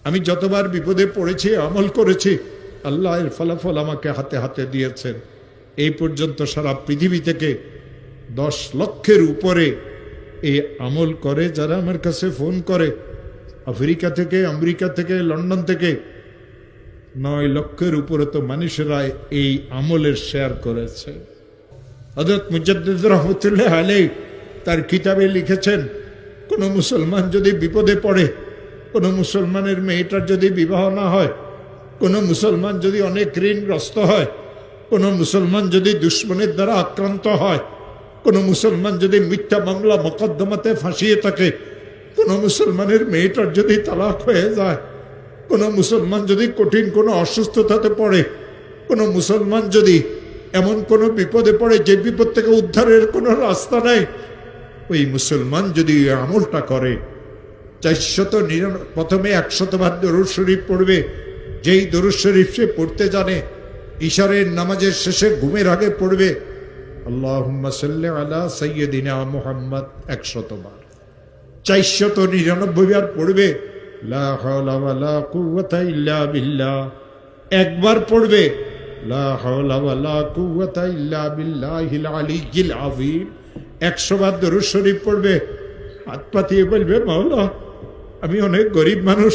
আমি যতবার বিপদে পড়েছি, আমল করেছি, আল্লাহ এর ফলাফল আমাকে হাতে হাতে দিয়েছেন। এই পর্যন্ত সারা পৃথিবী থেকে 10 লক্ষের উপরে এই আমল করে যারা আমার কাছে ফোন করে। আফ্রিকা থেকে, আমেরিকা থেকে, লন্ডন থেকে 9 লক্ষের উপরে তো মানুষেরা এই আমলের শেয়ার করেছে। হযরত মুজাদ্দিদ রহমতুল্লাহ আলাইহি তার কিতাবে লিখেছেন, কোন মুসলমান যদি বিপদে পড়ে, কোন মুসলমানের মেয়েটার যদি বিবাহ না হয়, কোন মুসলমান যদি অনেক ঋণগ্রস্ত হয়, কোন মুসলমান যদি দুশ্মনের দ্বারা আক্রান্ত হয়, কোন মুসলমান যদি মিথ্যা মামলা মোকদ্দমাতে ফাঁসিয়ে থাকে, কোন মুসলমানের মেয়েটার যদি তালাক হয়ে যায়, কোন মুসলমান যদি কঠিন কোনো অসুস্থতাতে পড়ে, কোন মুসলমান যদি এমন কোনো বিপদে পড়ে যে বিপদ থেকে উদ্ধারের কোনো রাস্তা নাই, ওই মুসলমান যদি আমলটা করে, 499 প্রথমে 100 বার দরুদ শরীফ পড়বে। যেই দরুদ শরীফ সে পড়তে জানে, ইশারের নামাজের শেষে ঘুমের আগে পড়বে আল্লাহুম্মা সাল্লি আলা সাইয়্যিদিনা মুহাম্মদ 100 বার। 499 বার পড়বে লা হাওলা ওয়ালা কুওয়াতা ইল্লা বিল্লাহ। একবার পড়বে লা হাওলা ওয়ালা কুওয়াতা ইল্লা বিল্লাহিল আলিয়্যিল আযীম। 100 বার দরুদ শরীফ পড়বে, হাত পাতিয়ে বলবে মাওলা আমি অনেক গরিব মানুষ,